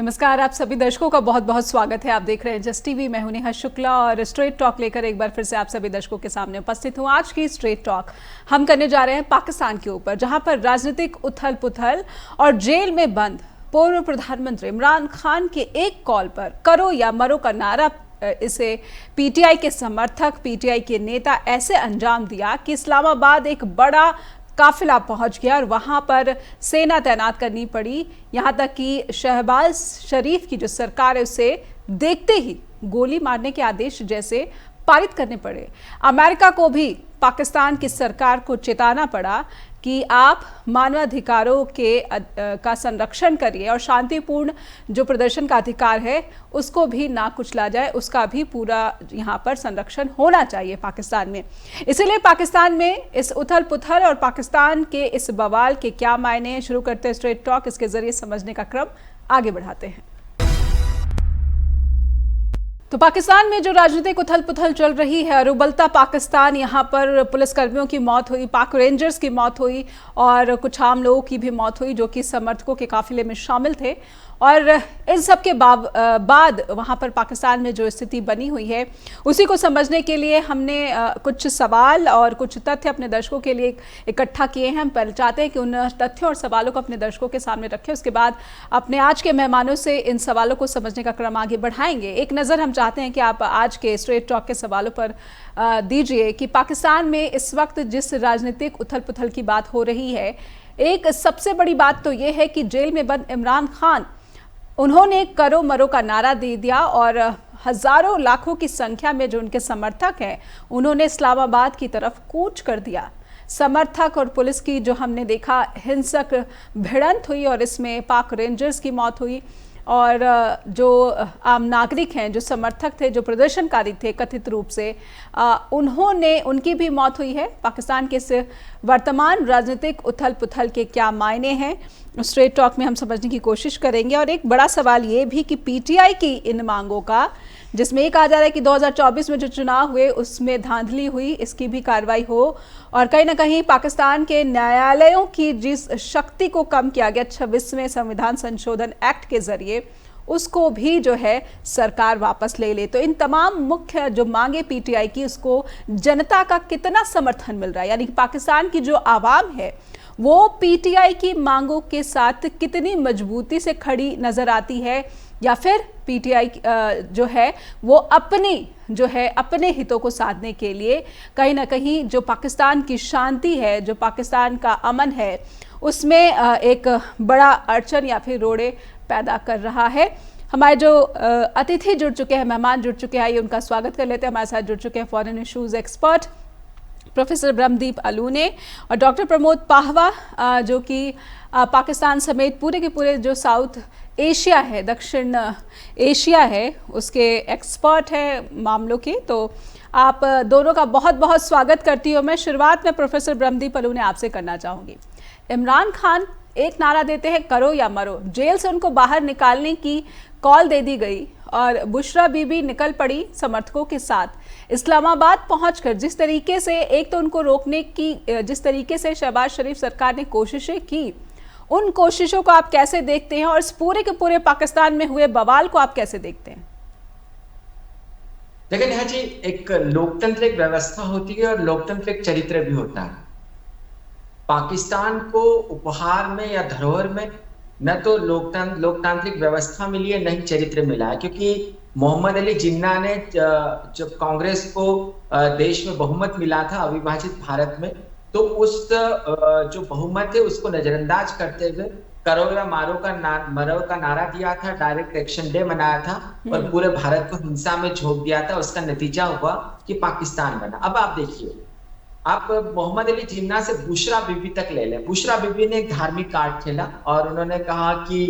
नमस्कार, आप सभी दर्शकों का बहुत बहुत स्वागत है। आप देख रहे हैं जस्ट टीवी। मैं हूं नेहा शुक्ला और स्ट्रेट टॉक लेकर एक बार फिर से आप सभी दर्शकों के सामने उपस्थित हूं। आज की स्ट्रेट टॉक हम करने जा रहे हैं पाकिस्तान के ऊपर, जहां पर राजनीतिक उथल पुथल और जेल में बंद पूर्व प्रधानमंत्री इमरान खान के एक कॉल पर करो या मरो का नारा इसे पीटीआई के समर्थक, पीटीआई के नेता ऐसे अंजाम दिया कि इस्लामाबाद एक बड़ा काफिला पहुंच गया और वहां पर सेना तैनात करनी पड़ी। यहां तक कि शहबाज शरीफ की जो सरकार है उसे देखते ही गोली मारने के आदेश जैसे पारित करने पड़े। अमेरिका को भी पाकिस्तान की सरकार को चेताना पड़ा कि आप मानवाधिकारों का संरक्षण करिए और शांतिपूर्ण जो प्रदर्शन का अधिकार है उसको भी ना कुचला जाए, उसका भी पूरा यहाँ पर संरक्षण होना चाहिए पाकिस्तान में। इसीलिए पाकिस्तान में इस उथल पुथल और पाकिस्तान के इस बवाल के क्या मायने हैं, शुरू करते हैं स्ट्रेट टॉक। इसके जरिए समझने का क्रम आगे बढ़ाते हैं। तो पाकिस्तान में जो राजनीतिक उथल पुथल चल रही है और उबलता पाकिस्तान, यहाँ पर पुलिसकर्मियों की मौत हुई, पाक रेंजर्स की मौत हुई और कुछ आम लोगों की भी मौत हुई जो कि समर्थकों के काफिले में शामिल थे। और इन सब के बाद वहाँ पर पाकिस्तान में जो स्थिति बनी हुई है उसी को समझने के लिए हमने कुछ सवाल और कुछ तथ्य अपने दर्शकों के लिए इकट्ठा किए हैं। हम पहले चाहते हैं कि उन तथ्यों और सवालों को अपने दर्शकों के सामने रखें, उसके बाद अपने आज के मेहमानों से इन सवालों को समझने का क्रम आगे बढ़ाएंगे। एक नज़र हम चाहते हैं कि आप आज के स्ट्रेट टॉक के सवालों पर दीजिए कि पाकिस्तान में इस वक्त जिस राजनीतिक उथल पुथल की बात हो रही है, एक सबसे बड़ी बात तो ये है कि जेल में बंद इमरान खान, उन्होंने करो मरो का नारा दे दिया और हजारों लाखों की संख्या में जो उनके समर्थक हैं उन्होंने इस्लामाबाद की तरफ कूच कर दिया। समर्थक और पुलिस की जो हमने देखा हिंसक भिड़ंत हुई और इसमें पाक रेंजर्स की मौत हुई और जो आम नागरिक हैं, जो समर्थक थे, जो प्रदर्शनकारी थे कथित रूप से, उनकी भी मौत हुई है। पाकिस्तान के इस वर्तमान राजनीतिक उथल पुथल के क्या मायने हैं, स्ट्रेट टॉक में हम समझने की कोशिश करेंगे। और एक बड़ा सवाल ये भी कि पीटीआई की इन मांगों का, जिसमें ये कहा जा रहा है कि 2024 में जो चुनाव हुए उसमें धांधली हुई, इसकी भी कार्रवाई हो और कहीं ना कहीं पाकिस्तान के न्यायालयों की जिस शक्ति को कम किया गया 26वें संविधान संशोधन एक्ट के जरिए, उसको भी जो है सरकार वापस ले ले। तो इन तमाम मुख्य जो मांगे पीटीआई की, उसको जनता का कितना समर्थन मिल रहा है, यानी कि पाकिस्तान की जो आवाम है वो पीटीआई की मांगों के साथ कितनी मजबूती से खड़ी नजर आती है, या फिर पीटीआई जो है वो अपने हितों को साधने के लिए कहीं ना कहीं जो पाकिस्तान की शांति है, जो पाकिस्तान का अमन है, उसमें एक बड़ा अड़चन या फिर रोड़े पैदा कर रहा है। हमारे जो अतिथि जुड़ चुके हैं, मेहमान जुड़ चुके हैं, आइए उनका स्वागत कर लेते हैं। हमारे साथ जुड़ चुके हैं foreign issues expert professor Brahmadeep Alune और डॉक्टर प्रमोद पाहवा, जो कि पाकिस्तान समेत पूरे के पूरे जो साउथ एशिया है, दक्षिण एशिया है, उसके एक्सपर्ट है मामलों के। तो आप दोनों का बहुत बहुत स्वागत करती हूँ। मैं शुरुआत में प्रोफेसर ब्रह्मदीप अलूने आपसे करना चाहूँगी। इमरान खान एक नारा देते हैं करो या मरो, जेल से उनको बाहर निकालने की कॉल दे दी गई और बुशरा बीबी निकल पड़ी समर्थकों के साथ इस्लामाबाद पहुंचकर। जिस तरीके से एक तो उनको रोकने की, जिस तरीके से शहबाज शरीफ सरकार ने कोशिशें की, उन कोशिशों को आप कैसे देखते हैं और इस पूरे के पूरे पाकिस्तान में हुए बवाल को आप कैसे देखते हैं? देखिए नेहा जी, एक लोकतांत्रिक व्यवस्था होती है और लोकतांत्रिक चरित्र भी होता है। पाकिस्तान को उपहार में या धरोहर में न तो लोकतांत्रिक व्यवस्था मिली है, न ही चरित्र मिला है, क्योंकि मोहम्मद अली जिन्ना ने जब कांग्रेस को देश में बहुमत मिला था अविभाजित भारत में, तो उस जो बहुमत है उसको नजरअंदाज करते हुए करो या मरो का नारा दिया था, डायरेक्ट एक्शन डे मनाया था और पूरे भारत को हिंसा में झोंक दिया था। उसका नतीजा हुआ कि पाकिस्तान बना। अब आप देखिए, आप मोहम्मद अली जिन्ना से बुशरा बीबी तक ले लें। बुशरा बीबी ने एक धार्मिक कार्ड खेला और उन्होंने कहा कि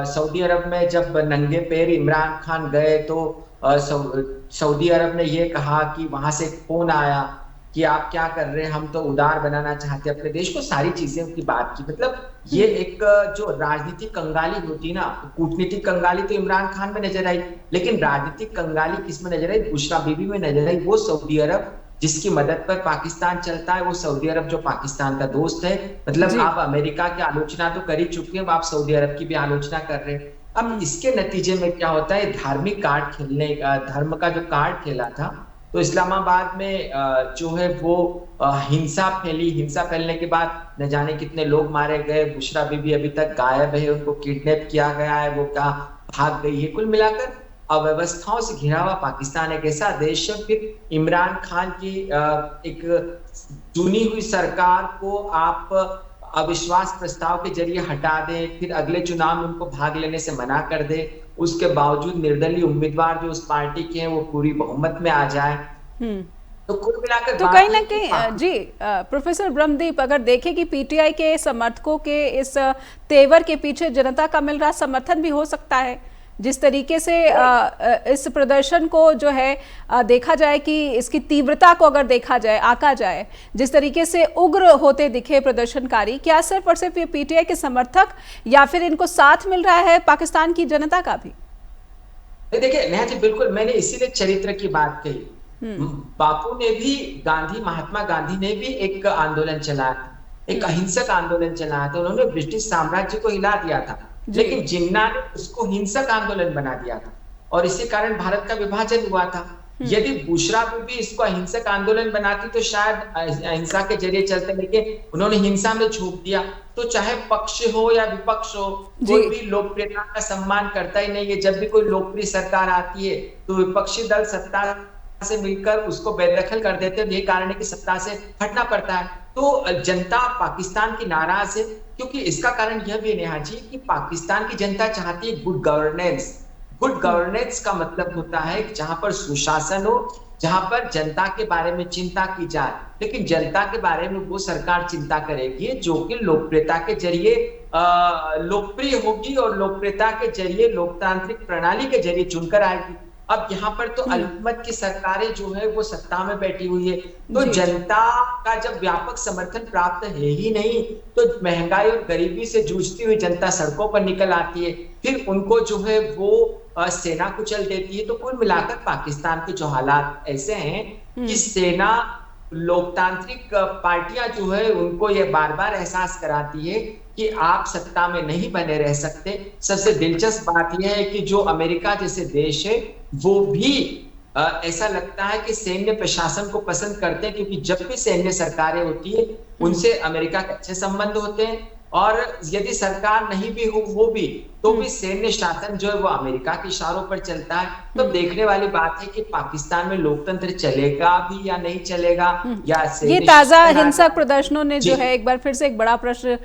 सऊदी अरब में जब नंगे पैर इमरान खान गए तो सऊदी अरब ने ये कहा कि वहां से फोन आया कि आप क्या कर रहे हैं, हम तो उदार बनाना चाहते हैं अपने देश को, सारी चीजें की बात की। मतलब ये एक जो राजनीतिक कंगाली होती ना, कूटनीतिक कंगाली तो इमरान खान में नजर आई, लेकिन राजनीतिक कंगाली किस में नजर आई? बुशरा बीबी में नजर आई। वो सऊदी अरब जिसकी मदद पर पाकिस्तान चलता है, वो सऊदी अरब जो पाकिस्तान का दोस्त है। मतलब आप अमेरिका की आलोचना तो कर ही चुके हैं, आप सऊदी अरब की भी आलोचना कर रहे हैं। अब इसके नतीजे में क्या होता है, धार्मिक कार्ड खेलने का, धर्म का जो कार्ड खेला था, तो इस्लामाबाद में जो है वो हिंसा फैली। हिंसा फैलने के बाद न जाने कितने लोग मारे गए। बुशरा बीबी अभी तक गायब है, उनको किडनैप किया गया है, वो क्या भाग गई है। कुल मिलाकर अव्यवस्थाओं से घिरा हुआ पाकिस्तान एक ऐसा देश है। फिर इमरान खान की एक चुनी हुई सरकार को आप अविश्वास प्रस्ताव के जरिए हटा दें, फिर अगले चुनाव में उनको भाग लेने से मना कर दे, उसके बावजूद निर्दलीय उम्मीदवार जो उस पार्टी के हैं वो पूरी बहुमत में आ जाए। तो कुल मिलाकर तो कहीं ना कहीं जी प्रोफेसर ब्रह्मदीप, अगर देखें कि पीटीआई के समर्थकों के इस तेवर के पीछे जनता का मिल रहा समर्थन भी हो सकता है। जिस तरीके से इस प्रदर्शन को जो है देखा जाए कि इसकी तीव्रता को अगर देखा जाए, आका जाए, जिस तरीके से उग्र होते दिखे प्रदर्शनकारी, क्या सिर्फ और सिर्फ ये पीटीआई के समर्थक या फिर इनको साथ मिल रहा है पाकिस्तान की जनता का भी? देखिए नेहा जी, बिल्कुल मैंने इसीलिए चरित्र की बात कही। बापू ने भी, महात्मा गांधी ने भी एक आंदोलन चलाया, एक अहिंसक आंदोलन चलाया था। उन्होंने ब्रिटिश साम्राज्य को हिला दिया था, लेकिन जिन्ना ने उसको हिंसक आंदोलन बना दिया था और इसी कारण भारत का विभाजन हुआ था। यदि बुशरा बीबी इसको अहिंसक आंदोलन बनाती तो शायद अहिंसा के जरिए चलते, लेकिन उन्होंने हिंसा में झोंक दिया। तो चाहे पक्ष हो या विपक्ष हो, कोई भी लोकप्रियता का सम्मान करता ही नहीं है। जब भी कोई लोकप्रिय सरकार आती है तो विपक्षी दल सत्ता से मिलकर उसको बेदखल कर देते हैं। यही कारण है कि सत्ता से हटना पड़ता है। तो जनता पाकिस्तान की नाराज है, क्योंकि इसका कारण यह भी नेहा जी कि पाकिस्तान की जनता चाहती है गुड गवर्नेंस। गुड गवर्नेंस का मतलब होता है जहां पर सुशासन हो, जहां पर जनता के बारे में चिंता की जाए, लेकिन जनता के बारे में वो सरकार चिंता करेगी जो कि लोकप्रियता के जरिए लोकप्रिय होगी और लोकप्रियता के जरिए लोकतांत्रिक प्रणाली के जरिए चुनकर आएगी। अब यहाँ पर तो अल्पमत की सरकारें जो है वो सत्ता में बैठी हुई है, तो जनता का जब व्यापक समर्थन प्राप्त है ही नहीं, तो महंगाई और गरीबी से जूझती हुई जनता सड़कों पर निकल आती है। फिर उनको जो है वो सेना कुचल देती है। तो कुल मिलाकर पाकिस्तान के जो हालात ऐसे हैं कि सेना, लोकतांत्रिक पार्टियां जो है उनको ये बार बार एहसास कराती है कि आप सत्ता में नहीं बने रह सकते। सबसे दिलचस्प बात यह है कि जो अमेरिका जैसे देश है वो भी ऐसा लगता है कि सैन्य प्रशासन को पसंद करते हैं, क्योंकि जब भी सैन्य सरकारें होती है उनसे अमेरिका के अच्छे संबंध होते हैं, और यदि सरकार नहीं भी हो भी तो भी सैन्य शासन जो है वो अमेरिका के इशारों पर चलता है। तो देखने वाली बात है कि पाकिस्तान में लोकतंत्र चलेगा भी या नहीं चलेगा, या ये ताजा हिंसक प्रदर्शनों ने जो है एक बार फिर से एक बड़ा प्रश्न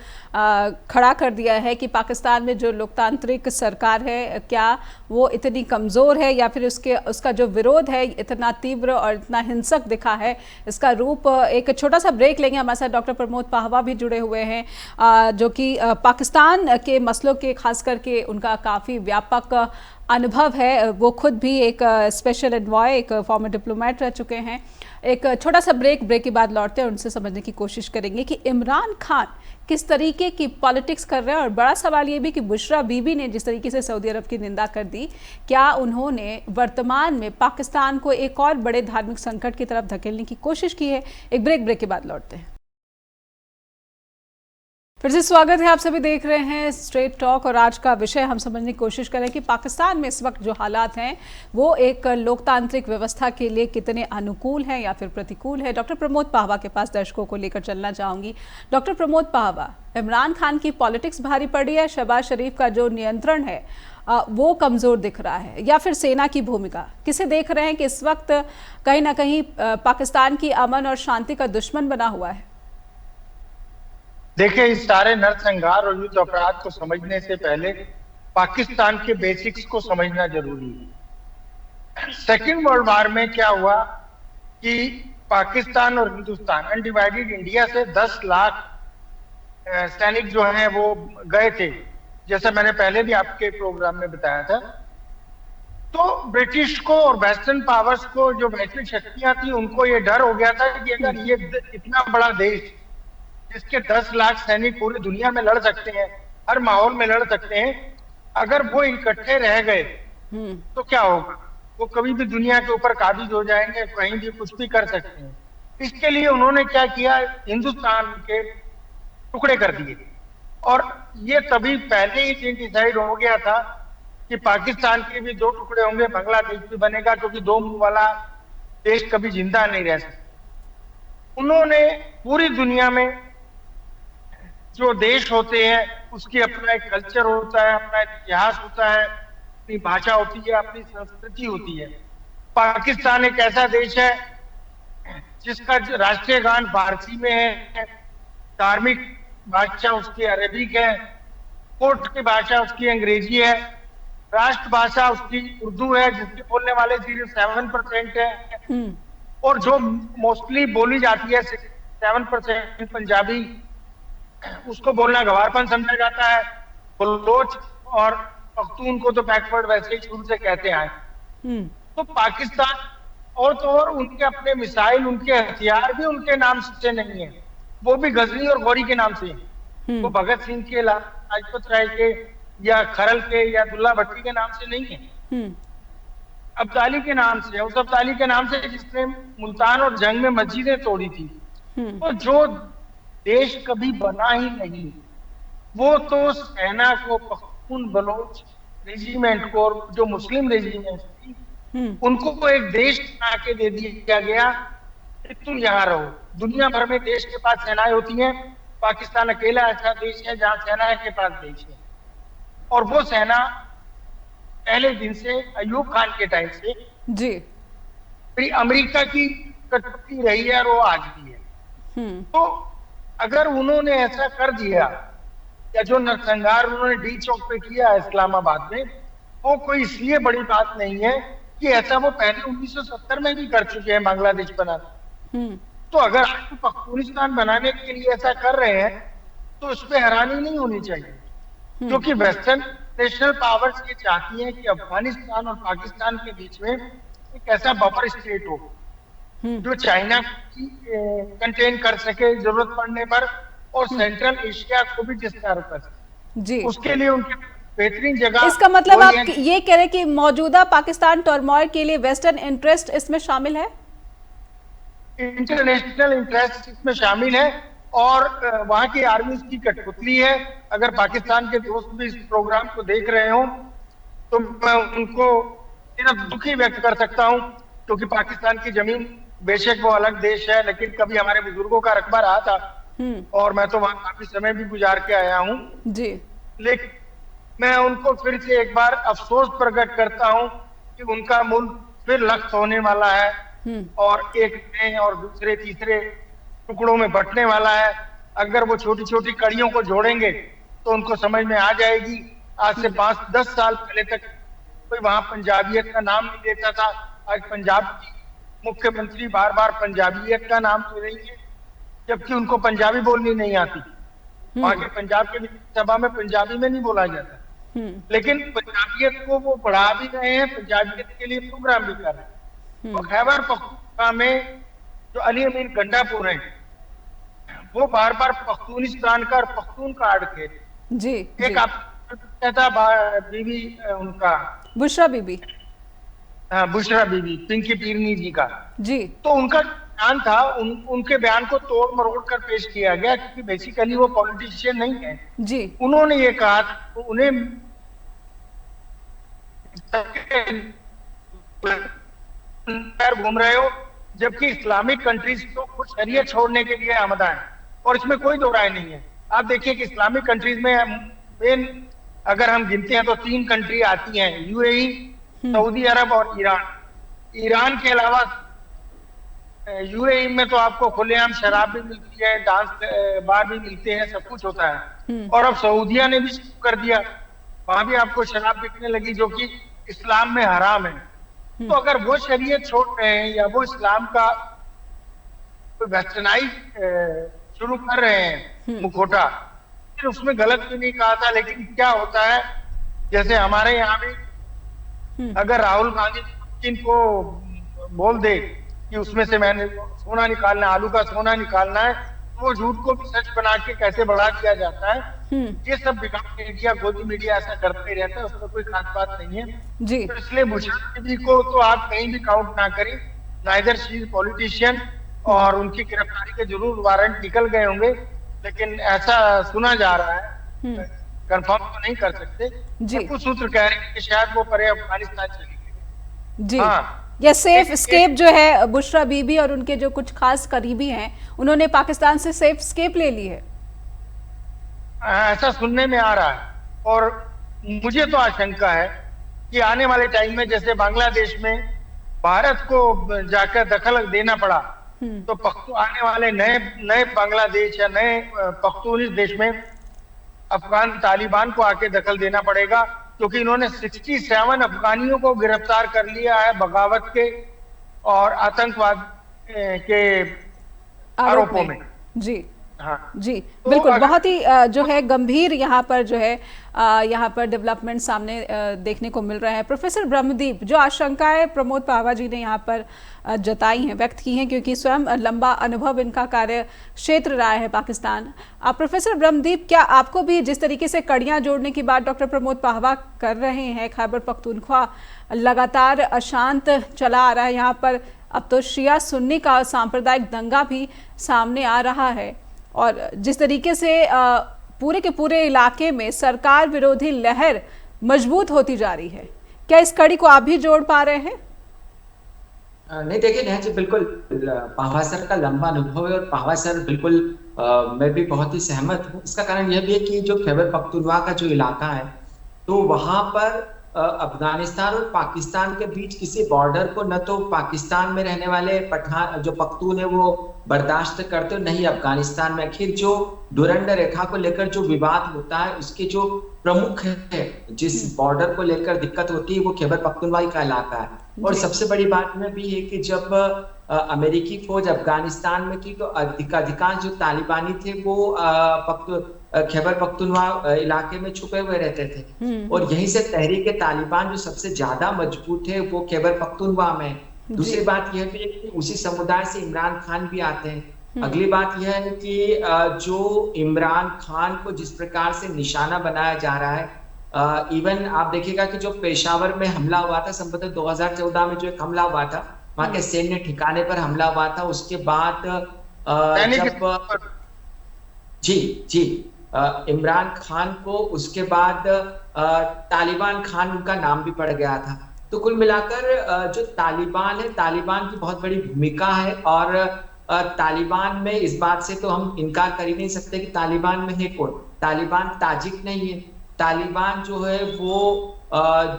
खड़ा कर दिया है कि पाकिस्तान में जो लोकतांत्रिक सरकार है क्या वो इतनी कमजोर है, या फिर उसका जो विरोध है इतना तीव्र और इतना हिंसक दिखा है इसका रूप। एक छोटा सा ब्रेक लेंगे, हमारे साथ डॉक्टर प्रमोद पाहवा भी जुड़े हुए हैं जो कि पाकिस्तान के मसलों के खास करके उनका काफ़ी व्यापक अनुभव है। वो खुद भी एक स्पेशल एनवॉय, एक फॉर्मर डिप्लोमेट रह चुके हैं। एक छोटा सा ब्रेक के बाद लौटते हैं, उनसे समझने की कोशिश करेंगे कि इमरान खान किस तरीके की पॉलिटिक्स कर रहे हैं। और बड़ा सवाल ये भी कि बुशरा बीबी ने जिस तरीके से सऊदी अरब की निंदा कर दी, क्या उन्होंने वर्तमान में पाकिस्तान को एक और बड़े धार्मिक संकट की तरफ धकेलने की कोशिश की है? एक ब्रेक के बाद लौटते हैं। फिर से स्वागत है, आप सभी देख रहे हैं स्ट्रेट टॉक और आज का विषय हम समझने की कोशिश करें कि पाकिस्तान में इस वक्त जो हालात हैं वो एक लोकतांत्रिक व्यवस्था के लिए कितने अनुकूल हैं या फिर प्रतिकूल है। डॉक्टर प्रमोद पाहवा के पास दर्शकों को लेकर चलना चाहूंगी। डॉक्टर प्रमोद पाहवा, इमरान खान की पॉलिटिक्स भारी पड़ी है, शहबाज शरीफ का जो नियंत्रण है वो कमजोर दिख रहा है, या फिर सेना की भूमिका किसे देख रहे हैं कि इस वक्त कहीं ना कहीं पाकिस्तान की अमन और शांति का दुश्मन बना हुआ है? देखिए, इस सारे नरसंहार और युद्ध अपराध को समझने से पहले पाकिस्तान के बेसिक्स को समझना जरूरी है। सेकेंड वर्ल्ड वॉर में क्या हुआ कि पाकिस्तान और हिंदुस्तान, अनडिवाइडेड इंडिया से 10 लाख सैनिक जो हैं वो गए थे, जैसा मैंने पहले भी आपके प्रोग्राम में बताया था। तो ब्रिटिश को और वेस्टर्न पावर्स को, जो वैश्विक शक्तियां थी, उनको ये डर हो गया था कि अगर ये इतना बड़ा देश जिसके 10 लाख सैनिक पूरी दुनिया में लड़ सकते हैं, हर माहौल में लड़ सकते हैं, अगर वो इकट्ठे रह गए तो क्या होगा? वो कभी भी दुनिया के ऊपर काबिज हो जाएंगे, कहीं भी कुछ भी कर सकते हैं। इसके लिए उन्होंने क्या किया, हिंदुस्तान के टुकड़े कर दिए। और ये तभी पहले ही डिसाइड हो गया था कि पाकिस्तान के भी दो टुकड़े होंगे, बांग्लादेश भी बनेगा, क्योंकि दो मुंह वाला देश कभी जिंदा नहीं रह सकता। उन्होंने पूरी दुनिया में जो देश होते हैं उसकी अपना एक कल्चर होता है, अपना एक इतिहास होता है, अपनी भाषा होती है, अपनी संस्कृति होती है। पाकिस्तान एक ऐसा देश है जिसका राष्ट्रीय गान फारसी में है, धार्मिक भाषा उसकी अरबिक है, कोर्ट की भाषा उसकी अंग्रेजी है, राष्ट्र भाषा उसकी उर्दू है जिसके बोलने वाले सिर्फ 7% है, और जो मोस्टली बोली जाती है 7% पंजाबी, उसको बोलना गवारपन समझा जाता है। बलोच और पख्तून को तो बैकवर्ड वैसे ही शुरू से कहते आए। तो पाकिस्तान और उनके अपने मिसाइल, उनके हथियार भी उनके नाम से नहीं है, वो भी गजनी और गौरी के नाम से है। वो भगत सिंह के, लाजपत राय के या खरल के या दुल्ला भट्टी के नाम से नहीं है, अब्दाली के नाम से, उस अब्दाली के नाम से जिसने मुल्तान और जंग में मस्जिदें तोड़ी थी। तो जो देश कभी बना ही नहीं, वो तो सेना को, पख्तून बलोच रेजिमेंट को, जो मुस्लिम रेजिमेंट थी उनको एक देश बना के दे दिया गया कि तुम यहाँ रहो। दुनिया भर में देश के पास सेनाएं होती हैं, पाकिस्तान अकेला ऐसा देश है जहां सेना के पास देश है। और वो सेना पहले दिन से, अयूब खान के टाइम से जी, फिर अमेरिका की कटौती रही है और वो आज भी है। तो अगर उन्होंने ऐसा कर दिया, या जो नरसंहार उन्होंने डी चौक पे किया इस्लामाबाद में, वो कोई इसलिए बड़ी बात नहीं है कि ऐसा वो पहले 1970 में भी कर चुके हैं बांग्लादेश बनाना। तो अगर आप पख्तूनिस्तान बनाने के लिए ऐसा कर रहे हैं तो उस पर हैरानी नहीं होनी चाहिए, क्योंकि वेस्टर्न नेशनल पावर्स ये चाहती हैं कि अफगानिस्तान और पाकिस्तान के बीच में एक ऐसा बफर स्टेट हो जो चाइना की कंटेन कर सके जरूरत पड़ने पर, और सेंट्रल एशिया को भी डिस्टर्ब कर सके। जी, उसके लिए उनके बेहतरीन जगह। इसका मतलब आप ये कह रहे हैं कि मौजूदा पाकिस्तान टर्मोइल के लिए वेस्टर्न इंटरेस्ट इसमें शामिल है? इंटरनेशनल इंटरेस्ट इसमें शामिल है, और वहां की आर्मी की कठपुतली है। अगर पाकिस्तान के दोस्त भी इस प्रोग्राम को देख रहे हो तो मैं उनको सिर्फ दुखी व्यक्त कर सकता हूं, क्योंकि पाकिस्तान की जमीन बेशक वो अलग देश है, लेकिन कभी हमारे बुजुर्गों का रकबा रहा था, और मैं तो वहां काफी समय भी गुजार के आया हूं जी। लेकिन मैं उनको फिर से एक बार अफसोस प्रकट करता हूं कि उनका मुल्क फिर लख्त होने वाला है, और एक नए और दूसरे तीसरे टुकड़ों में बंटने वाला है। अगर वो छोटी छोटी कड़ियों को जोड़ेंगे तो उनको समझ में आ जाएगी। आज से 5-10 साल पहले तक कोई वहां पंजाबियत का नाम नहीं लेता था, आज पंजाब की मुख्यमंत्री बार बार पंजाबियत का नाम ले रही है, जबकि उनको पंजाबी बोलनी नहीं आती। वहां के पंजाब के सभा में पंजाबी में नहीं बोला जाता, लेकिन पंजाबियत को वो बढ़ा भी रहे हैं, पंजाबियत के लिए प्रोग्राम भी कर रहे हैं। तो खैबर पख्तूनख्वा में जो अली अमीन गंडापुर है, वो बार बार पख्तूनिस्तान का और पख्तून का आड़ थे जी। एक आप था बीबी उनका बुशरा बीबी, हाँ बुशरा बीबी, पिंकी पीरनी जी का जी। तो उनका बयान था, उनके बयान को तोड़ मरोड़ कर पेश किया गया, क्योंकि बेसिकली वो पॉलिटिशियन नहीं है जी। उन्होंने ये कहा उन्हें घूम रहे हो, जबकि इस्लामिक कंट्रीज को कुछ शरीयत छोड़ने के लिए आमदा है, और इसमें कोई दो राय नहीं है। आप देखिए कि इस्लामिक कंट्रीज में मेन अगर हम गिनते हैं तो 3 कंट्री आती हैं, यूएई, सऊदी अरब और ईरान। ईरान के अलावा यूएई में तो आपको खुलेआम शराब भी मिलती है, डांस बार भी मिलते हैं, सब कुछ होता है। और अब सऊदिया ने भी शुरू कर दिया, वहां भी आपको शराब बिकने लगी, जो कि इस्लाम में हराम है। तो अगर वो शरीयत छोड़ रहे हैं या वो इस्लाम का वेस्टर्नाइज शुरू कर रहे हैं मुखौटा, फिर उसमें गलत भी नहीं कहा था। लेकिन क्या होता है, जैसे हमारे यहाँ भी अगर राहुल गांधी इनको बोल दे कि उसमें से मैंने सोना निकालना है, आलू का सोना निकालना है, तो वो झूठ को भी सच बना के कैसे बढ़ा दिया जाता है। ये सब बिगाड़ मीडिया, गोदी मीडिया ऐसा करते ही रहता है, उसमें कोई खास बात नहीं है जी। तो इसलिए बुशरा बीबी को तो आप कहीं भी काउंट ना करें, नाइदर शी इज पॉलिटिशियन, और उनकी गिरफ्तारी के जरूर वारंट निकल गए होंगे, लेकिन ऐसा सुना जा रहा है कंफर्म तो नहीं कर सकते, जी। पर कुछ सूत्र कह रहे हैं कि शायद वो परे अफगानिस्तान चली गई। जी। हाँ, या सेफ एक- स्केप एक- जो है बुशरा बीबी और उनके जो कुछ खास करीबी हैं, उन्होंने पाकिस्तान से सेफ स्केप ले ली है। ऐसा सुनने में आ रहा है, और मुझे तो आशंका है कि आने वाले टाइम में जैसे बांग्लादेश में भारत को जाकर दखल देना पड़ा, तो आने वाले नए नए बांग्लादेश या नए पख्तून इस देश में अफगान तालिबान को आके दखल देना पड़ेगा, क्योंकि इन्होंने 67 अफगानियों को गिरफ्तार कर लिया है बगावत के और आतंकवाद के आरोपों में। जी। हाँ, जी तो बिल्कुल, अगर- बहुत ही जो है गंभीर यहाँ पर जो है यहाँ पर डेवलपमेंट सामने देखने को मिल रहा है। प्रोफेसर ब्रह्मदीप, जो आशंकाएं प्रमोद पावा जी ने यहाँ पर जताई हैं, व्यक्त की हैं, क्योंकि स्वयं लंबा अनुभव इनका कार्य क्षेत्र रहा है पाकिस्तान। प्रोफेसर ब्रह्मदीप, क्या आपको भी जिस तरीके से कड़ियाँ जोड़ने की बात डॉक्टर प्रमोद पावा कर रहे हैं, खैबर पख्तूनख्वा लगातार अशांत चला आ रहा है, यहाँ पर अब तो शिया सुन्नी का सांप्रदायिक दंगा भी सामने आ रहा है, और जिस तरीके से पूरे के पूरे इलाके में सरकार विरोधी लहर मजबूत होती जा रही है, क्या इस कड़ी को आप भी जोड़ पा रहे हैं? नहीं, देखिए नेहा जी, बिल्कुल पावा सर का लंबा अनुभव है और पावा सर बिल्कुल मैं भी बहुत ही सहमत हूँ। इसका कारण यह भी है कि जो खैबर पख्तूनख्वा का जो इलाका है, तो वहां पर अफगानिस्तान और पाकिस्तान के बीच किसी बॉर्डर को न तो पाकिस्तान में रहने वाले पठान जो पख्तून है वो बर्दाश्त करते, नहीं अफगानिस्तान में। आखिर जो डुरंड रेखा को लेकर जो विवाद होता है, उसके जो प्रमुख है, जिस बॉर्डर को लेकर दिक्कत होती है, वो खैबर पख्तूनख्वा का इलाका है। और सबसे बड़ी बात में भी है कि जब अमेरिकी फौज अफगानिस्तान में थी, तो अधिकांश जो तालिबानी थे वो खैबर पख्तूनख्वा इलाके में छुपे हुए रहते थे, और यहीं से तहरीक तालिबान जो सबसे ज्यादा मजबूत है वो खैबर पख्तूनख्वा में। दूसरी बात यह भी है कि उसी समुदाय से इमरान खान भी आते हैं। अगली बात यह है कि जो इमरान खान को जिस प्रकार से निशाना बनाया जा रहा है, इवन आप देखिएगा कि जो पेशावर में हमला हुआ था संभवतः 2014 में, जो एक हमला हुआ था वहां के सैन्य ठिकाने पर हमला हुआ था, उसके बाद जब जी इमरान खान को उसके बाद तालिबान खान उनका नाम भी पड़ गया था। तो कुल मिलाकर जो तालिबान है, तालिबान की बहुत बड़ी भूमिका है, और तालिबान में इस बात से तो हम इनकार कर ही नहीं सकते कि तालिबान में है कौन। तालिबान ताजिक नहीं है, तालिबान जो है वो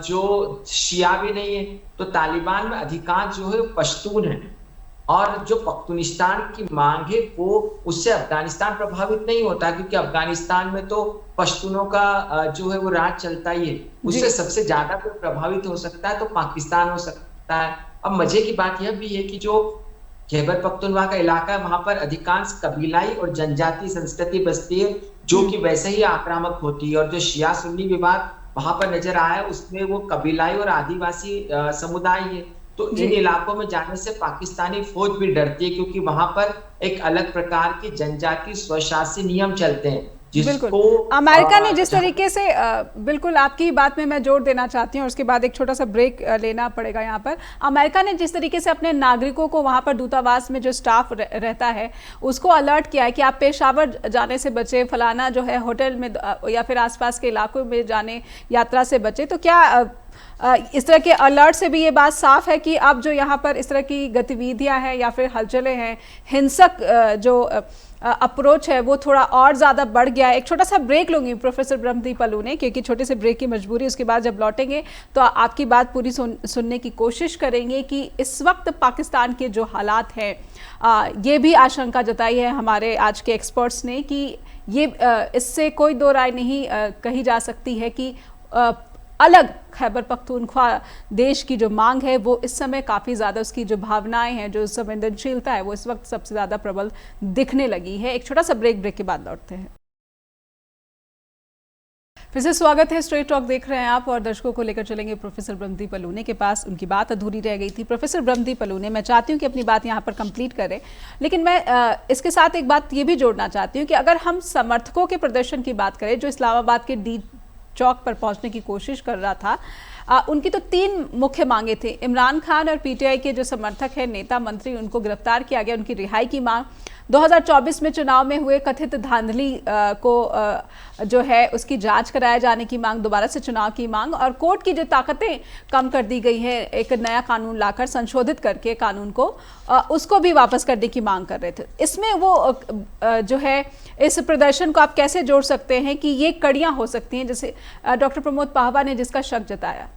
जो शिया भी नहीं है, तो तालिबान में अधिकांश जो है पश्तून है, और जो पख्तूनिस्तान की मांग है वो उससे अफगानिस्तान प्रभावित नहीं होता, क्योंकि अफगानिस्तान में तो पश्तूनों का जो है वो राज चलता ही है। उससे सबसे ज्यादा कोई प्रभावित हो सकता है तो पाकिस्तान हो सकता है। अब मजे की बात यह भी है कि जो खैबर पख्तूनख्वा का इलाका है, वहां पर अधिकांश कबीलाई और जनजातीय संस्कृति बसती है, जो कि वैसे ही आक्रामक होती है, और जो शिया सुन्नी विवाद वहां पर नजर आया उसमें वो कबीलाई और आदिवासी समुदाय है। तो इन इलाकों में जाने से पाकिस्तानी फौज भी डरती है, क्योंकि वहां पर एक अलग प्रकार के जनजातीय स्वशासी नियम चलते हैं, बिल्कुल। अमेरिका ने जिस तरीके से बिल्कुल आपकी बात में मैं जोर देना चाहती हूँ, और उसके बाद एक छोटा सा ब्रेक लेना पड़ेगा यहाँ पर। अमेरिका ने जिस तरीके से अपने नागरिकों को वहाँ पर दूतावास में जो स्टाफ रहता है उसको अलर्ट किया है कि आप पेशावर जाने से बचे, फलाना जो है होटल में या फिर आसपास के इलाकों में जाने यात्रा से बचे, तो क्या इस तरह के अलर्ट से भी ये बात साफ है कि अब जो यहाँ पर इस तरह की गतिविधियाँ हैं या फिर हलचलें हैं, हिंसक जो अप्रोच है वो थोड़ा और ज़्यादा बढ़ गया है? एक छोटा सा ब्रेक लूंगी प्रोफेसर ब्रह्मदीप पल्लू, क्योंकि छोटे से ब्रेक की मजबूरी, उसके बाद जब लौटेंगे तो आपकी बात पूरी सुनने की कोशिश करेंगे कि इस वक्त पाकिस्तान के जो हालात हैं, ये भी आशंका जताई है हमारे आज के एक्सपर्ट्स ने कि ये इससे कोई दो राय नहीं कही जा सकती है कि अलग खैबर पख्तूनख्वा देश की जो मांग है वो इस समय काफ़ी ज़्यादा, उसकी जो भावनाएं हैं, जो संवेदनशीलता है, वो इस वक्त सबसे ज़्यादा प्रबल दिखने लगी है। एक छोटा सा ब्रेक के बाद लौटते हैं। फिर से स्वागत है, स्ट्रेट टॉक देख रहे हैं आप, और दर्शकों को लेकर चलेंगे प्रोफेसर ब्रह्मदीप पल्लू के पास। उनकी बात अधूरी रह गई थी। प्रोफेसर ब्रह्मदीप पल्लू, मैं चाहती हूँ कि अपनी बात यहाँ पर कंप्लीट करें, लेकिन मैं इसके साथ एक बात ये भी जोड़ना चाहती हूँ कि अगर हम समर्थकों के प्रदर्शन की बात करें, जो इस्लामाबाद के डी चौक पर पहुंचने की कोशिश कर रहा था, उनकी तो 3 मुख्य मांगे थी। इमरान खान और पीटीआई के जो समर्थक हैं, नेता मंत्री, उनको गिरफ्तार किया गया, उनकी रिहाई की मांग। 2024 में चुनाव में हुए कथित धांधली को जो है उसकी जांच कराए जाने की मांग, दोबारा से चुनाव की मांग, और कोर्ट की जो ताकतें कम कर दी गई है एक नया कानून लाकर, संशोधित करके कानून को, उसको भी वापस करने की मांग कर रहे थे। इसमें वो जो है इस प्रदर्शन को आप कैसे जोड़ सकते हैं कि ये कड़ियां हो सकती हैं, जैसे डॉक्टर प्रमोद पाहवा ने जिसका शक जताया?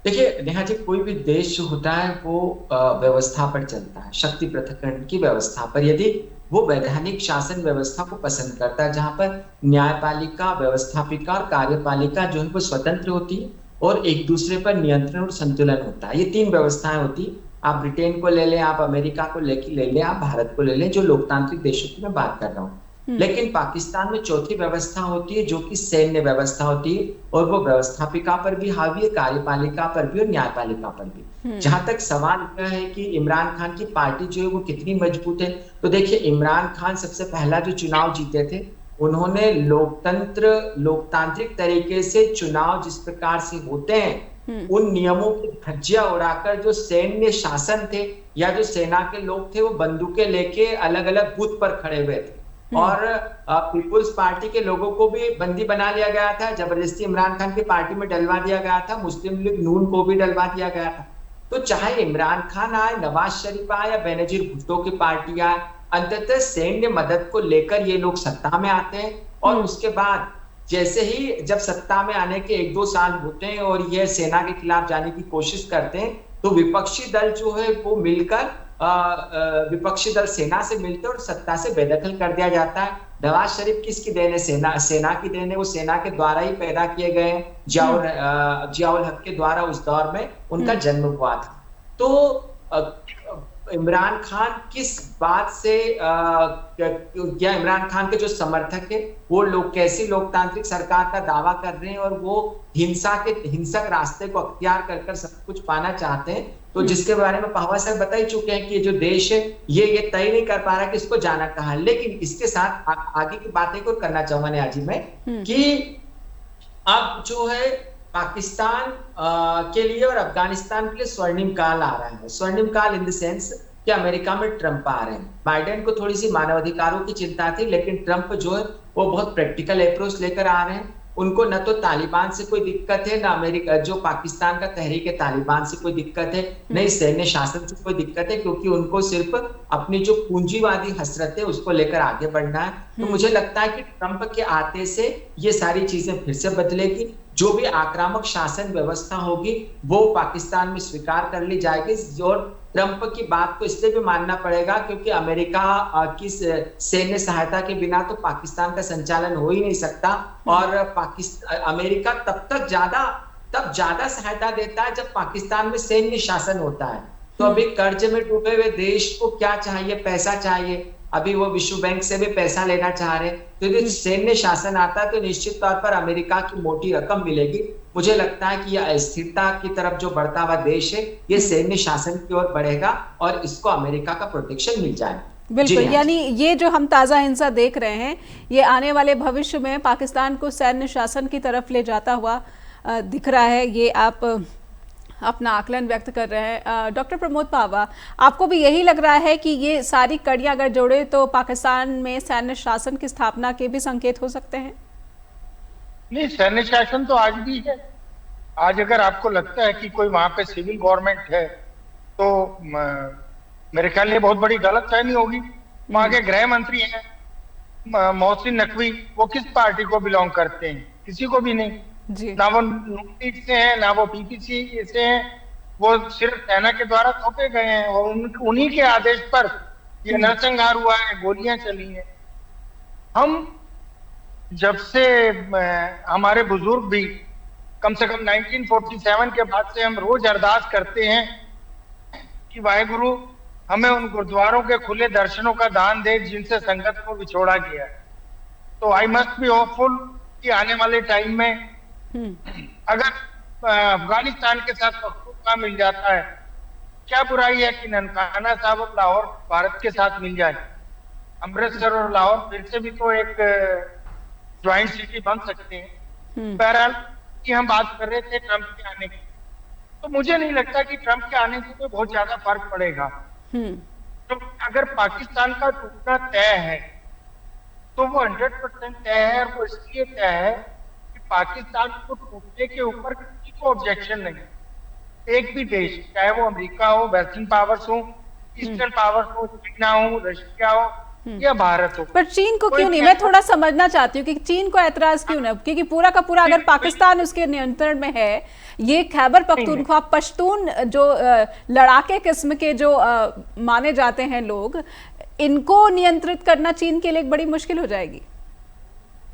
देखिए नेहा जी, कोई भी देश जो होता है वो व्यवस्था पर चलता है, शक्ति पृथक्करण की व्यवस्था पर। यदि वो वैधानिक शासन व्यवस्था को पसंद करता है, जहां पर न्यायपालिका, व्यवस्थापिका और कार्यपालिका जो है वो स्वतंत्र होती है और एक दूसरे पर नियंत्रण और संतुलन होता है, ये तीन व्यवस्थाएं होती है। आप ब्रिटेन को ले लें, आप अमेरिका को ले लें, आप भारत को ले लें, जो लोकतांत्रिक देशों की मैं बात कर रहा हूँ। लेकिन पाकिस्तान में चौथी व्यवस्था होती है जो कि सैन्य व्यवस्था होती है, और वो व्यवस्थापिका पर भी हावी है, कार्यपालिका पर भी और न्यायपालिका पर भी। जहां तक सवाल यह है कि इमरान खान की पार्टी जो है वो कितनी मजबूत है, तो देखिए इमरान खान सबसे पहला जो चुनाव जीते थे, उन्होंने लोकतांत्रिक तरीके से चुनाव जिस प्रकार से होते हैं उन नियमों की धज्जियां उड़ाकर, जो सैन्य शासन थे या जो सेना के लोग थे वो बंदूकें लेके अलग अलग बूथ पर खड़े हुए थे, और पीपुल्स पार्टी के लोगों को भी बंदी बना लिया गया था, जबरदस्ती इमरान खान की पार्टी में डलवा दिया गया था, मुस्लिम लीग नून को भी डलवा दिया गया था। तो चाहे इमरान खान आए, नवाज शरीफ आए या बेनजीर भुट्टो की पार्टी आए, अंततः सैन्य मदद को लेकर ये लोग सत्ता में आते हैं, और उसके बाद जैसे ही जब सत्ता में आने के 1-2 साल होते हैं और ये सेना के खिलाफ जाने की कोशिश करते हैं, तो विपक्षी दल जो है वो मिलकर विपक्षी दल सेना से मिलते और सत्ता से बेदखल कर दिया जाता है। नवाज शरीफ किसकी देन है? सेना की देन है, वो सेना के द्वारा ही पैदा किए गए हैं, जियाउल हक के द्वारा उस दौर में उनका जन्म हुआ था। तो इमरान खान किस बात से या इमरान खान के जो समर्थक है वो लोग कैसी लोकतांत्रिक सरकार का दावा कर रहे हैं, और वो हिंसक रास्ते को अख्तियार कर सब कुछ पाना चाहते हैं, तो जिसके बारे में पाहवा सर बता ही चुके हैं कि जो देश है ये तय नहीं कर पा रहा कि इसको जाना कहाँ। लेकिन इसके साथ आगे की बातें को करना चाहूंगा ने आज मैं कि अब जो है पाकिस्तान के लिए और अफगानिस्तान के लिए स्वर्णिम काल आ रहा है। स्वर्णिम काल इन द सेंस कि अमेरिका में ट्रंप आ रहे हैं। बाइडेन को थोड़ी सी मानवाधिकारों की चिंता थी, लेकिन ट्रंप जो है वो बहुत प्रैक्टिकल अप्रोच लेकर आ रहे हैं। उनको न तो तालिबान से कोई दिक्कत है, न अमेरिका जो पाकिस्तान का तहरीक है तालिबान से कोई दिक्कत है, न ही सैन्य शासन से कोई दिक्कत है, क्योंकि उनको सिर्फ अपनी जो पूंजीवादी हसरत है उसको लेकर आगे बढ़ना है। तो मुझे लगता है कि ट्रंप के आते से ये सारी चीजें फिर से बदलेगी। जो भी आक्रामक शासन व्यवस्था होगी वो पाकिस्तान में स्वीकार कर ली जाएगी, और ट्रंप की बात को इसलिए भी मानना पड़ेगा क्योंकि अमेरिका की सैन्य सहायता के बिना तो पाकिस्तान का संचालन हो ही नहीं सकता, और अमेरिका तब ज्यादा सहायता देता है जब पाकिस्तान में सैन्य शासन होता है। तो अभी कर्ज में डूबे हुए देश को क्या चाहिए? पैसा चाहिए। अभी वो विश्व बैंक से भी पैसा लेना चाह रहे हैं, तो यदि सैन्य शासन आता है तो निश्चित तौर पर अमेरिका की मोटी रकम मिलेगी। मुझे लगता है कि यह अस्थिरता की तरफ जो बढ़ता हुआ देश है ये सैन्य शासन की ओर बढ़ेगा और इसको अमेरिका का प्रोटेक्शन मिल जाएगा। बिल्कुल, यानी ये जो हम ताज़ा हिंसा देख रहे हैं ये आने वाले भविष्य में पाकिस्तान को सैन्य शासन की तरफ ले जाता हुआ दिख रहा है। ये आप अपना आकलन व्यक्त कर रहे हैं। डॉक्टर प्रमोद पाहवा, आपको भी यही लग रहा है कि ये सारी कड़ियां अगर जोड़े तो पाकिस्तान में सैन्य शासन की स्थापना के भी संकेत हो सकते हैं? नहीं, सैन्य शासन तो आज भी है। आज अगर आपको लगता है कि कोई वहां पे सिविल गवर्नमेंट है तो मेरे ख्याल ये बहुत बड़ी गलतफहमी होगी। वहां के गृह मंत्री हैं मोहसिन नकवी, वो किस पार्टी को बिलोंग करते हैं? किसी को भी नहीं जी। ना वो नून से हैं ना वो पीपीसी से हैं, वो सिर्फ सेना के द्वारा थोपे गए हैं और उन्हीं के आदेश पर ये नरसंहार हुआ है, गोलियां चली हैं। हम जब से हमारे बुजुर्ग भी कम से कम 1947 के बाद से हम रोज अरदास करते हैं कि वाहेगुरु हमें उन गुरुद्वारों के खुले दर्शनों का दान दे जिनसे संगत को विछोड़ा गया। तो आई मस्ट बी होपफुल कि आने वाले टाइम में अगर अफगानिस्तान के साथ मौका मिल जाता है, क्या बुराई है कि ननकाना साहब और लाहौर भारत के साथ मिल जाए। अमृतसर और लाहौर फिर से भी तो एक ज्वाइंट सिटी बन सकते हैं। बहरहाल कि हम बात कर रहे थे ट्रंप के आने की, तो मुझे नहीं लगता कि ट्रंप के आने से कोई बहुत ज्यादा फर्क पड़ेगा। तो अगर पाकिस्तान का टूटना तय है तो वो 100% तय है, और वो इसलिए तय है कि पाकिस्तान को टूटने के ऊपर किसी को ऑब्जेक्शन नहीं। एक भी देश, चाहे वो अमेरिका हो, वेस्टर्न पावर्स हो, ईस्टर्न पावर्स हो, चाइना हो, रशिया हो या भारत हो, पर चीन को क्यों नहीं? मैं थोड़ा समझना चाहती हूँ कि चीन को ऐतराज क्यों नहीं, क्योंकि पूरा का पूरा अगर पाकिस्तान उसके नियंत्रण में है, ये खैबर पख्तूनख्वा पश्तून जो लड़ाके किस्म के जो माने जाते हैं लोग, इनको नियंत्रित करना चीन के लिए एक बड़ी मुश्किल हो जाएगी।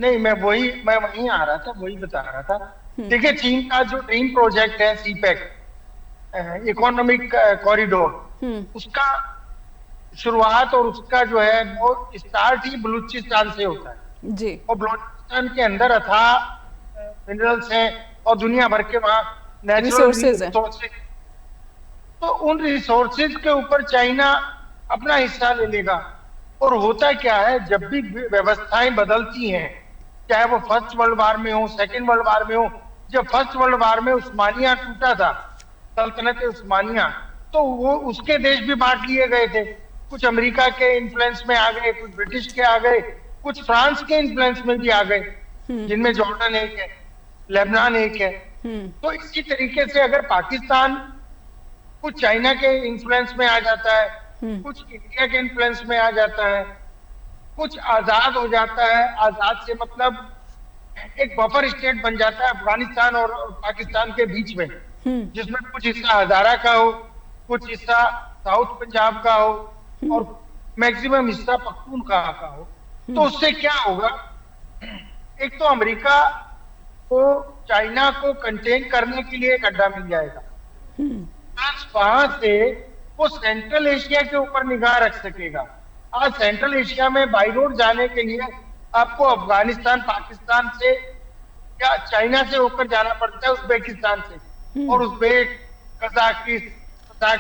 नहीं, मैं वहीं आ रहा था, वही बता रहा था। देखिए, चीन का जो ड्रीम प्रोजेक्ट है सीपैक, इकोनॉमिक कॉरिडोर, उसका शुरुआत और उसका जो है वो स्टार्ट ही बलूचिस्तान से होता है जी। और बलूचिस्तान के अंदर अथाह मिनरल्स हैं और दुनिया भर के वहां नेचुरल रिसोर्सेज। तो उन रिसोर्सेज के ऊपर चाइना अपना हिस्सा ले लेगा। और होता क्या है, जब भी व्यवस्थाएं बदलती हैं, चाहे वो फर्स्ट वर्ल्ड वार में हो, सेकेंड वर्ल्ड वार में हो, जब फर्स्ट वर्ल्ड वार में उस्मानिया टूटा था, सल्तनत उस्मानिया, तो वो उसके देश भी बांट लिए गए थे। कुछ अमेरिका के इन्फ्लुएंस में आ गए, कुछ ब्रिटिश के आ गए, कुछ फ्रांस के इन्फ्लुएंस में भी आ गए, जिनमें जॉर्डन एक है, लेबनान एक है। तो इसी तरीके से अगर पाकिस्तान कुछ चाइना के इन्फ्लुएंस में आ जाता है, कुछ इंडिया के इन्फ्लुएंस में आ जाता है, कुछ आजाद हो जाता है, आजाद से मतलब एक बफर स्टेट बन जाता है अफगानिस्तान और पाकिस्तान के बीच में, जिसमें कुछ हिस्सा हजारा का हो, कुछ हिस्सा साउथ पंजाब का हो और मैक्सिमम हिस्सा पख्तूनख्वा का हो। तो उससे क्या होगा, एक तो अमेरिका को चाइना को कंटेन करने के लिए एक अड्डा मिल जाएगा, वहां से वो सेंट्रल एशिया के ऊपर निगाह रख सकेगा। आज सेंट्रल एशिया में बाई रोड जाने के लिए आपको अफगानिस्तान, पाकिस्तान से या चाइना से होकर जाना पड़ता है, उज्बेकिस्तान से, और उज्बेक, कजाकिस्तान,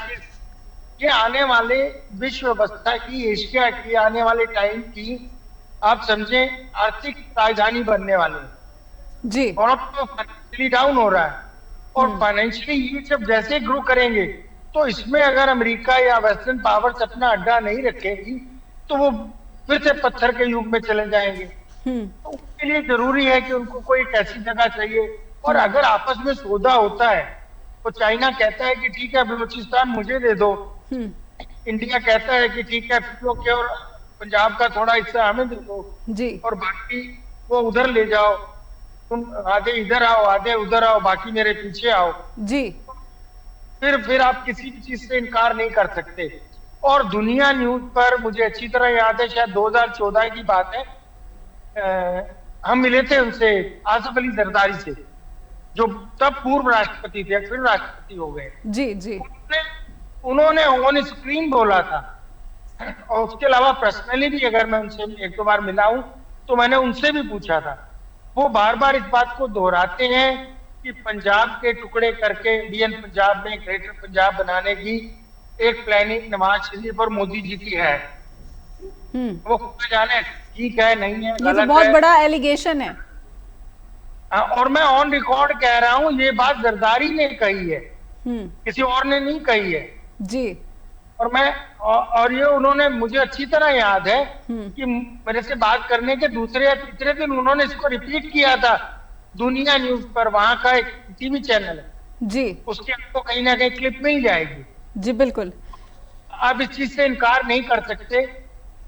ये आने वाले विश्व व्यवस्था की, एशिया की आने वाले टाइम की आप समझें आर्थिक राजधानी बनने वाले जी। और अब तो फाइनेंशियली डाउन हो रहा है, और फाइनेंशियली ये सब जैसे ग्रो करेंगे तो इसमें अगर अमेरिका या वेस्टर्न पावर्स अपना अड्डा नहीं रखेगी तो वो फिर से पत्थर के युग में चले जाएंगे। तो उसके लिए जरूरी है कि उनको कोई एक ऐसी जगह चाहिए। और अगर आपस में सौदा होता है तो चाइना कहता है कि ठीक है बलूचिस्तान मुझे दे दो, इंडिया कहता है कि ठीक है के और पंजाब का थोड़ा हिस्सा हमें दे दो जी, और बाकी वो उधर ले जाओ, तुम आधे इधर आओ, आधे उधर आओ, बाकी मेरे पीछे आओ जी। फिर आप किसी भी चीज से इनकार नहीं कर सकते। और दुनिया न्यूज पर मुझे अच्छी तरह याद है, शायद 2014 की बात है, हम मिले थे उनसे, आसिफ अली जरदारी से, जो तब पूर्व राष्ट्रपति थे, फिर राष्ट्रपति हो गए जी जी। उन्होंने ऑन स्क्रीन बोला था, और उसके अलावा पर्सनली भी अगर मैं उनसे एक दो बार मिला हूं तो मैंने उनसे भी पूछा था, वो बार बार इस बात को दोहराते हैं कि पंजाब के टुकड़े करके इंडियन पंजाब में ग्रेटर पंजाब बनाने की एक प्लानिंग नवाज शरीफ और मोदी जी की है। वो खुद जाने ठीक है नहीं है, ये तो बहुत बड़ा एलिगेशन है। और मैं ऑन रिकॉर्ड कह रहा हूं, ये बात जरदारी ने कही है, किसी और ने नहीं कही है जी। और ये उन्होंने, मुझे अच्छी तरह याद है कि मेरे से बात करने के दूसरे या तीसरे दिन उन्होंने इसको रिपीट किया था दुनिया न्यूज पर, वहां का एक टीवी चैनल है जी, उसके आपको कहीं ना कहीं क्लिप मिल जाएगी जी। बिल्कुल, आप इस चीज से इनकार नहीं कर सकते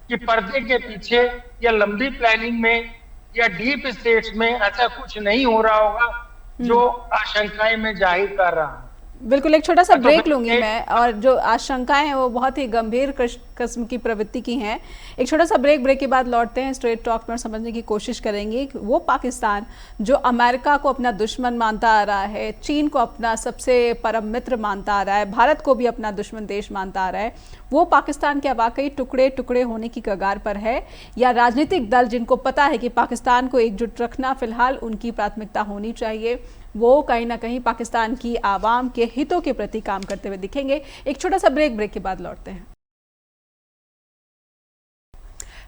कि पर्दे के पीछे या लंबी प्लानिंग में या डीप स्टेट्स में ऐसा कुछ नहीं हो रहा होगा जो आशंकाएं मैं जाहिर कर रहा हूं। बिल्कुल। एक छोटा सा ब्रेक लूंगी मैं, और जो आशंकाएं हैं वो बहुत ही गंभीर किस्म की प्रवृत्ति की हैं। एक छोटा सा ब्रेक के बाद लौटते हैं, स्ट्रेट टॉक में समझने की कोशिश करेंगे कि वो पाकिस्तान जो अमेरिका को अपना दुश्मन मानता आ रहा है, चीन को अपना सबसे परम मित्र मानता आ रहा है, भारत को भी अपना दुश्मन देश मानता आ रहा है, वो पाकिस्तान क्या वाकई टुकड़े टुकड़े होने की कगार पर है, या राजनीतिक दल जिनको पता है कि पाकिस्तान को एकजुट रखना फिलहाल उनकी प्राथमिकता होनी चाहिए, वो कहीं ना कहीं पाकिस्तान की आवाम के हितों के प्रति काम करते हुए दिखेंगे। एक छोटा सा ब्रेक के बाद लौटते हैं।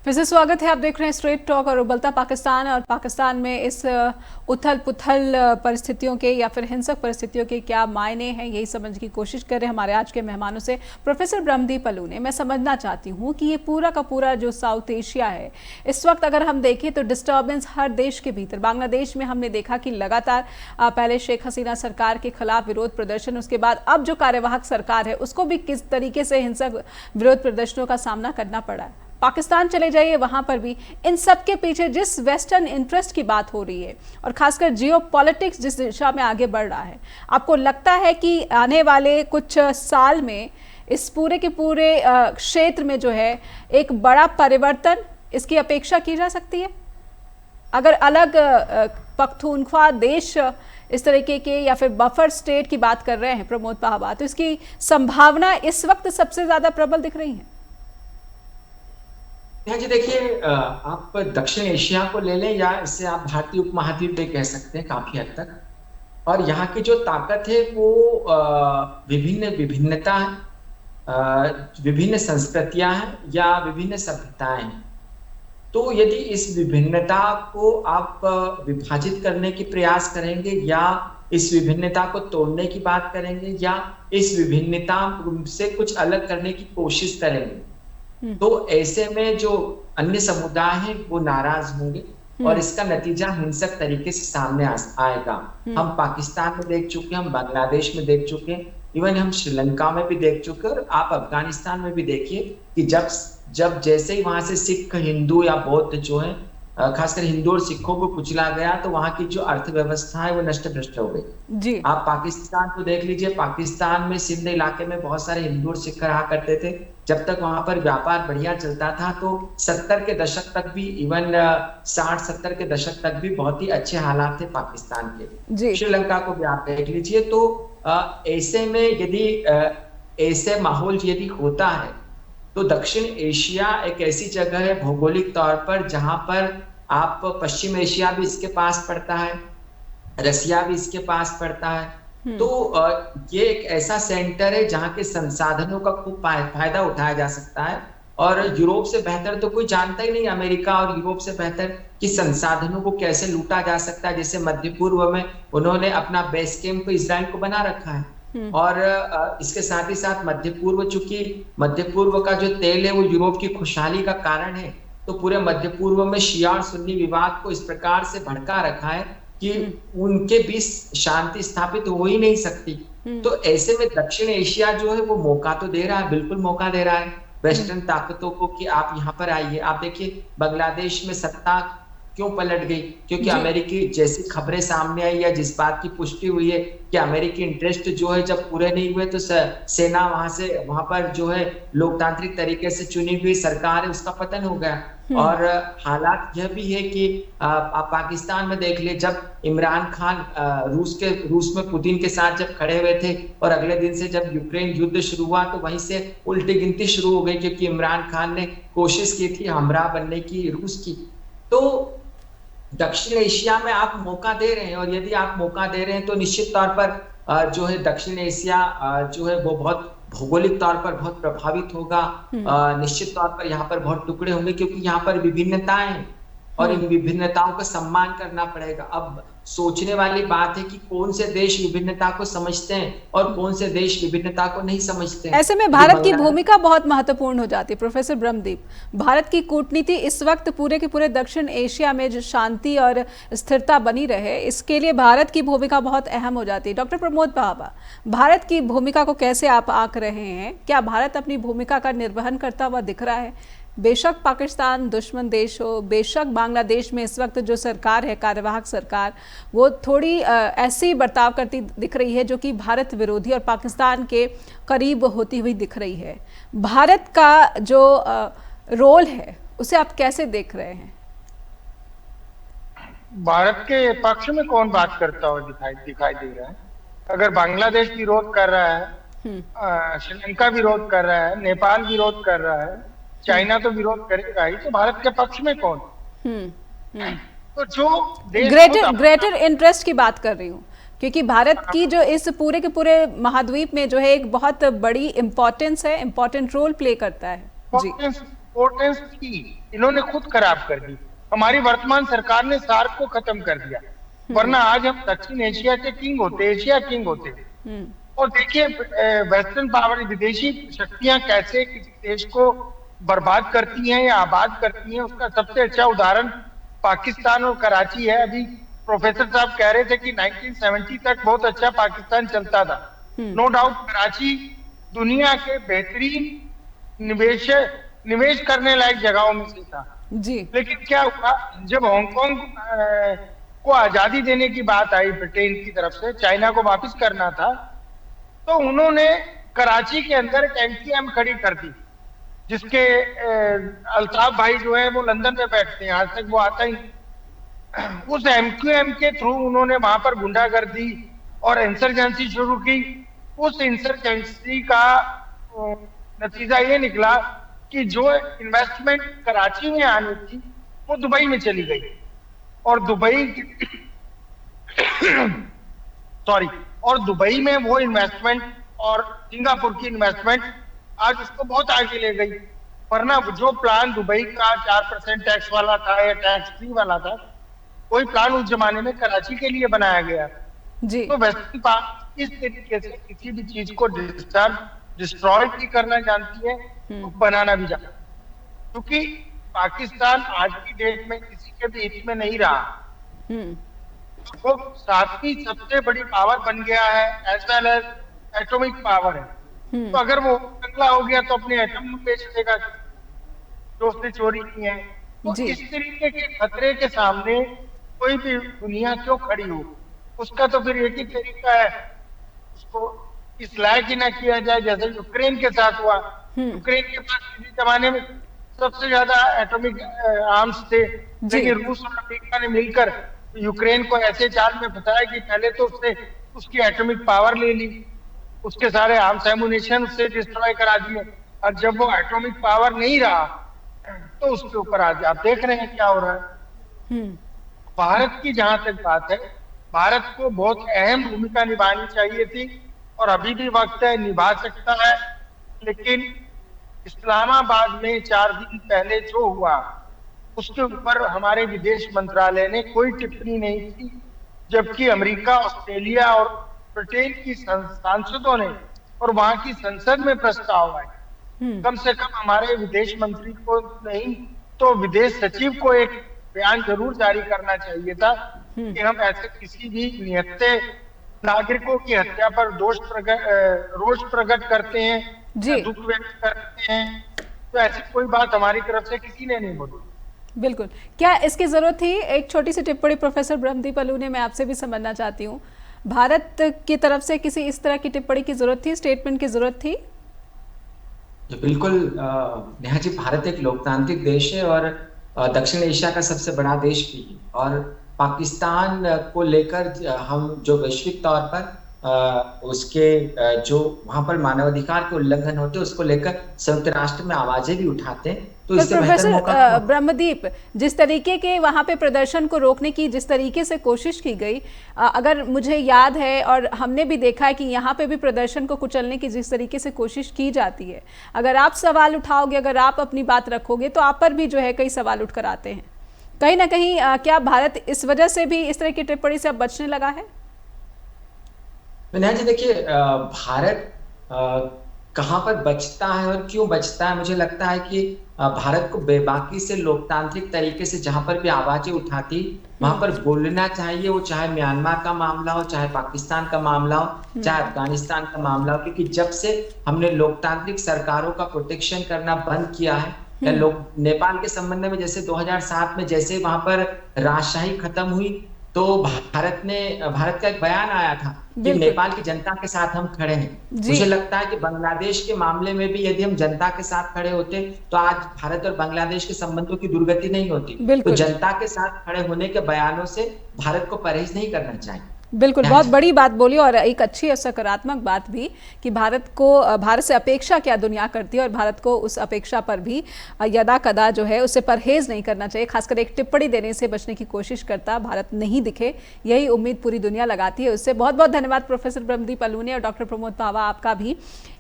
फिर से स्वागत है। आप देख रहे हैं स्ट्रेट टॉक और उबलता पाकिस्तान। और पाकिस्तान में इस उथल पुथल परिस्थितियों के या फिर हिंसक परिस्थितियों के क्या मायने हैं, यही समझने की कोशिश कर रहे हैं हमारे आज के मेहमानों से। प्रोफेसर ब्रह्मदीप अलूने, मैं समझना चाहती हूँ कि ये पूरा का पूरा जो साउथ एशिया है इस वक्त अगर हम देखें तो डिस्टर्बेंस हर देश के भीतर, बांग्लादेश में हमने देखा कि लगातार पहले शेख हसीना सरकार के खिलाफ विरोध प्रदर्शन, उसके बाद अब जो कार्यवाहक सरकार है उसको भी किस तरीके से हिंसक विरोध प्रदर्शनों का सामना करना पड़ा है। पाकिस्तान चले जाइए, वहां पर भी इन सब के पीछे जिस वेस्टर्न इंटरेस्ट की बात हो रही है और खासकर जियो पॉलिटिक्स जिस दिशा में आगे बढ़ रहा है, आपको लगता है कि आने वाले कुछ साल में इस पूरे के पूरे क्षेत्र में जो है एक बड़ा परिवर्तन इसकी अपेक्षा की जा सकती है? अगर अलग पख्तूनख्वा देश इस तरीके के या फिर बफर स्टेट की बात कर रहे हैं प्रमोद पाहबा, तो इसकी संभावना इस वक्त सबसे ज्यादा प्रबल दिख रही है। जी देखिए, आप दक्षिण एशिया को ले लें या इससे आप भारतीय उपमहाद्वीप भी कह सकते हैं काफी हद तक, और यहाँ की जो ताकत है वो विभिन्नता है, विभिन्न संस्कृतियां हैं या विभिन्न सभ्यताएं हैं। तो यदि इस विभिन्नता को आप विभाजित करने की प्रयास करेंगे या इस विभिन्नता को तोड़ने की बात करेंगे या इस विभिन्नता से कुछ अलग करने की कोशिश करेंगे, तो ऐसे में जो अन्य समुदाय हैं वो नाराज होंगे और इसका नतीजा हिंसक तरीके से सामने आएगा। हम पाकिस्तान में देख चुके हैं, हम बांग्लादेश में देख चुके हैं, इवन हम श्रीलंका में भी देख चुके हैं, और आप अफगानिस्तान में भी देखिए कि जब जैसे ही वहां से सिख, हिंदू या बौद्ध जो है, खासकर हिंदू और सिखों को कुचला गया, तो वहां की जो अर्थव्यवस्था है वो नष्ट भ्रष्ट हो गई जी। आप पाकिस्तान को देख लीजिए, पाकिस्तान में सिंध इलाके में बहुत सारे हिंदू और सिख रहा करते थे। जब तक वहां पर व्यापार बढ़िया चलता था तो 70 के दशक तक भी, इवन 60-70 के दशक तक भी बहुत ही अच्छे हालात थे पाकिस्तान के। श्रीलंका को भी आप देख लीजिए। तो ऐसे में यदि ऐसे माहौल यदि होता है तो दक्षिण एशिया एक ऐसी जगह है भौगोलिक तौर पर जहां पर आप पश्चिम एशिया भी इसके पास पड़ता है, रसिया भी इसके पास पड़ता है। तो ये एक ऐसा सेंटर है जहां के संसाधनों का खूब फायदा उठाया जा सकता है, और यूरोप से बेहतर तो कोई जानता ही नहीं, अमेरिका और यूरोप से बेहतर कि संसाधनों को कैसे लूटा जा सकता है। जैसे मध्य पूर्व में उन्होंने अपना बेस कैंप इजराइल को बना रखा है, और इसके साथ ही साथ मध्य पूर्व, चूंकि मध्य पूर्व का जो तेल है वो यूरोप की खुशहाली का कारण है, तो पूरे मध्य पूर्व में शिया और सुन्नी विवाद को इस प्रकार से भड़का रखा है कि उनके बीच शांति स्थापित हो ही नहीं सकती। तो ऐसे में दक्षिण एशिया जो है वो मौका तो दे रहा है, बिल्कुल मौका दे रहा है वेस्टर्न ताकतों को कि आप यहाँ पर आइए। आप देखिए बांग्लादेश में सत्ता क्यों पलट गई, क्योंकि अमेरिकी जैसी खबरें सामने आई या जिस बात की पुष्टि हुई है कि अमेरिकी इंटरेस्ट जो है जब पूरे नहीं हुए तो सेना वहां पर जो है लोकतांत्रिक तरीके से चुनी हुई सरकार है उसका पतन हो गया। और हालात यह भी है कि आप पाकिस्तान में देख ले, जब इमरान खान रूस में पुतिन के साथ जब खड़े हुए थे और अगले दिन से जब यूक्रेन युद्ध शुरू हुआ तो वहीं से उल्टी गिनती शुरू हो गई, क्योंकि इमरान खान ने कोशिश की थी हमरा बनने की रूस की। तो दक्षिण एशिया में आप मौका दे रहे हैं, और यदि आप मौका दे रहे हैं तो निश्चित तौर पर जो है दक्षिण एशिया जो है वो बहुत भौगोलिक तौर पर बहुत प्रभावित होगा। निश्चित तौर पर यहाँ पर बहुत टुकड़े होंगे, क्योंकि यहाँ पर विभिन्नताएं हैं और इन विभिन्नताओं का सम्मान करना पड़ेगा। अब सोचने वाली बात है कि कौन से देश विभिन्नता को समझते हैं और कौन से देश विभिन्नता को नहीं समझते हैं। ऐसे में भारत की भूमिका बहुत महत्वपूर्ण हो जाती है। प्रोफेसर ब्रह्मदीप, भारत की कूटनीति इस वक्त पूरे के पूरे दक्षिण एशिया में जो शांति और स्थिरता बनी रहे, इसके लिए भारत की भूमिका बहुत अहम हो जाती है। डॉक्टर प्रमोद पाहबा, भारत की भूमिका को कैसे आप आंक रहे हैं? क्या भारत अपनी भूमिका का निर्वहन करता हुआ दिख रहा है? बेशक पाकिस्तान दुश्मन देश हो, बेशक बांग्लादेश में इस वक्त जो सरकार है, कार्यवाहक सरकार, वो थोड़ी ऐसी बर्ताव करती दिख रही है जो कि भारत विरोधी और पाकिस्तान के करीब होती हुई दिख रही है। भारत का जो रोल है उसे आप कैसे देख रहे हैं? भारत के पक्ष में कौन बात करता हुआ दिखाई दे रहा है? अगर बांग्लादेश विरोध कर रहा है, श्रीलंका विरोध कर रहा है, नेपाल विरोध कर रहा है, चाइना तो विरोध करेगा ही, तो भारत के पक्ष में कौन? तो जो ग्रेटर इंटरेस्ट की बात कर रही हूँ, क्योंकि भारत की जो इस पूरे के पूरे महाद्वीप में जो है एक बहुत बड़ी इंपॉर्टेंस है, इंपॉर्टेंट रोल प्ले करता है। इंपॉर्टेंस थी, इन्होंने खुद खराब कर दी। हमारी वर्तमान सरकार ने सार्क को खत्म कर दिया, वरना आज हम दक्षिण एशिया के किंग होते, एशिया किंग होते। और देखिए वेस्टर्न पावर, विदेशी शक्तियां कैसे किसी देश को बर्बाद करती हैं या आबाद करती हैं, उसका सबसे अच्छा उदाहरण पाकिस्तान और कराची है। अभी प्रोफेसर साहब कह रहे थे कि 1970 तक बहुत अच्छा पाकिस्तान चलता था। नो डाउट कराची दुनिया के बेहतरीन निवेश करने लायक जगहों में से था जी। लेकिन क्या हुआ, जब हांगकांग को आजादी देने की बात आई ब्रिटेन की तरफ से, चाइना को वापस करना था, तो उन्होंने कराची के अंदर एक एमक्यूएम खड़ी कर दी, जिसके अल्ताफ भाई जो है वो लंदन में बैठते हैं, आज तक वो आता ही। उस एमक्यूएम के थ्रू उन्होंने वहां पर गुंडागर्दी और इंसर्जेंसी शुरू की। उस इंसर्जेंसी का नतीजा ये निकला कि जो इन्वेस्टमेंट कराची में आनी थी वो दुबई में चली गई, और दुबई में वो इन्वेस्टमेंट और सिंगापुर की इन्वेस्टमेंट आज उसको बहुत आगे ले गई। वरना जो प्लान दुबई का 4% टैक्स वाला था या टैक्स फ्री वाला था, कोई प्लान उस जमाने में कराची के लिए बनाया गया जी। तो वेस्टर्न पावर इस तरीके से किसी भी चीज को डिस्ट्रॉय भी करना जानती है, तो बनाना भी जानती है। क्योंकि पाकिस्तान आज की डेट में किसी के भी हित में नहीं रहा, वो 7वीं सबसे बड़ी पावर बन गया है, as well as atomic power है। तो अगर वो टकला हो गया तो अपने एटम बेच देगा जो उसने चोरी की है। तो इस तरीके के खतरे के सामने कोई भी दुनिया क्यों खड़ी हो, उसका तो फिर एक ही तरीका है, उसको इस लायक ही ना किया जाए जैसे यूक्रेन के साथ हुआ। यूक्रेन के पास किसी जमाने में सबसे ज्यादा एटॉमिक आर्म्स थे, लेकिन रूस और अमेरिका ने मिलकर यूक्रेन को ऐसे चाल में बताया कि पहले तो उससे उसकी एटॉमिक पावर ले ली, उसके सारे आर्म्स एमुनेशन उससे डिस्ट्रॉय करा दिए, और जब वो एटॉमिक पावर नहीं रहा तो उसके ऊपर आज आप देख रहे हैं क्या हो रहा है। भारत की जहां तक बात है, भारत को बहुत अहम भूमिका निभानी चाहिए थी, और अभी भी वक्त है, निभा सकता है। लेकिन इस्लामाबाद में 4 दिन पहले जो हुआ, उसके ऊपर हमारे विदेश मंत्रालय ने कोई टिप्पणी नहीं की, जबकि अमेरिका, ऑस्ट्रेलिया और ब्रिटेन की सांसदों ने और वहां की संसद में प्रस्ताव आए। कम से कम हमारे विदेश मंत्री को नहीं तो विदेश सचिव को एक बयान जरूर जारी करना चाहिए था कि हम ऐसे किसी भी निहत्थे नागरिकों की हत्या पर रोष प्रकट करते हैं, दुख व्यक्त करते हैं, तो ऐसी कोई बात हमारी तरफ से किसी ने नहीं बोली। बिल्कुल, क्या इसकी जरूरत थी? एक छोटी सी टिप्पणी प्रोफेसर ब्रह्मदीप अलूने मैं आपसे भी समझना चाहती हूँ, भारत की तरफ से किसी इस तरह की टिप्पणी की जरूरत थी, स्टेटमेंट की जरूरत थी? बिल्कुल नेहा जी, भारत एक लोकतांत्रिक देश है और दक्षिण एशिया का सबसे बड़ा देश भी, और पाकिस्तान को लेकर हम जो वैश्विक तौर पर उसके जो वहां पर मानवाधिकार के उल्लंघन होते हैं उसको लेकर संयुक्त राष्ट्र में आवाजें भी उठाते हैं। तो इससे प्रोफेसर ब्रह्मदीप, जिस तरीके के वहां पे प्रदर्शन को रोकने की जिस तरीके से कोशिश की गई, अगर मुझे याद है और हमने भी देखा है कि यहाँ पे भी प्रदर्शन को कुचलने की जिस तरीके से कोशिश की जाती है, अगर आप सवाल उठाओगे, अगर आप अपनी बात रखोगे, तो आप पर भी जो है कई सवाल उठ कर आते हैं। कहीं ना कहीं क्या भारत इस वजह से भी इस तरह की टिप्पणी से अब बचने लगा है? नेहा जी देखिए, भारत कहाँ पर बचता है और क्यों बचता है, मुझे लगता है कि भारत को बेबाकी से लोकतांत्रिक तरीके से जहां पर भी आवाजें उठाती वहां पर बोलना चाहिए, वो चाहे म्यांमार का मामला हो, चाहे पाकिस्तान का मामला हो, चाहे अफगानिस्तान का मामला हो। क्योंकि जब से हमने लोकतांत्रिक सरकारों का प्रोटेक्शन करना बंद किया है, या नेपाल के संबंध में जैसे 2007 में जैसे वहां पर राजशाही खत्म हुई, तो भारत का एक बयान आया था कि नेपाल की जनता के साथ हम खड़े हैं। मुझे लगता है कि बांग्लादेश के मामले में भी यदि हम जनता के साथ खड़े होते तो आज भारत और बांग्लादेश के संबंधों की दुर्गति नहीं होती। तो जनता के साथ खड़े होने के बयानों से भारत को परहेज नहीं करना चाहिए। बिल्कुल, बहुत बड़ी बात बोली, और एक अच्छी और सकारात्मक बात भी कि भारत से अपेक्षा क्या दुनिया करती है, और भारत को उस अपेक्षा पर भी यदा कदा जो है उससे परहेज नहीं करना चाहिए। खासकर एक टिप्पणी देने से बचने की कोशिश करता भारत नहीं दिखे, यही उम्मीद पूरी दुनिया लगाती है उससे। बहुत बहुत धन्यवाद प्रोफेसर ब्रह्मदीप अलूने और डॉक्टर प्रमोद पावा, आपका भी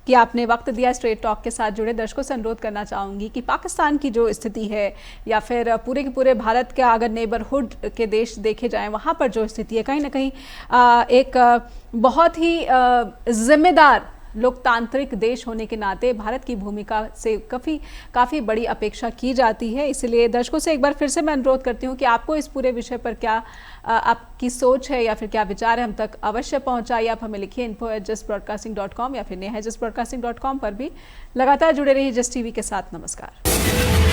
कि आपने वक्त दिया। स्ट्रेट टॉक के साथ जुड़े दर्शकों से अनुरोध करना चाहूँगी कि पाकिस्तान की जो स्थिति है या फिर पूरे के पूरे भारत का अगर नेबरहुड के देश देखे जाएं, वहाँ पर जो स्थिति है, कहीं ना कहीं एक बहुत ही जिम्मेदार लोकतांत्रिक देश होने के नाते भारत की भूमिका से काफ़ी बड़ी अपेक्षा की जाती है। इसलिए दर्शकों से एक बार फिर से मैं अनुरोध करती हूँ कि आपको इस पूरे विषय पर क्या आपकी सोच है या फिर क्या विचार है, हम तक अवश्य पहुँचाइए। आप हमें लिखिए info@justbroadcasting.com या फिर neha@justbroadcasting.com पर भी लगातार जुड़े रहिए जस्ट टीवी के साथ। नमस्कार।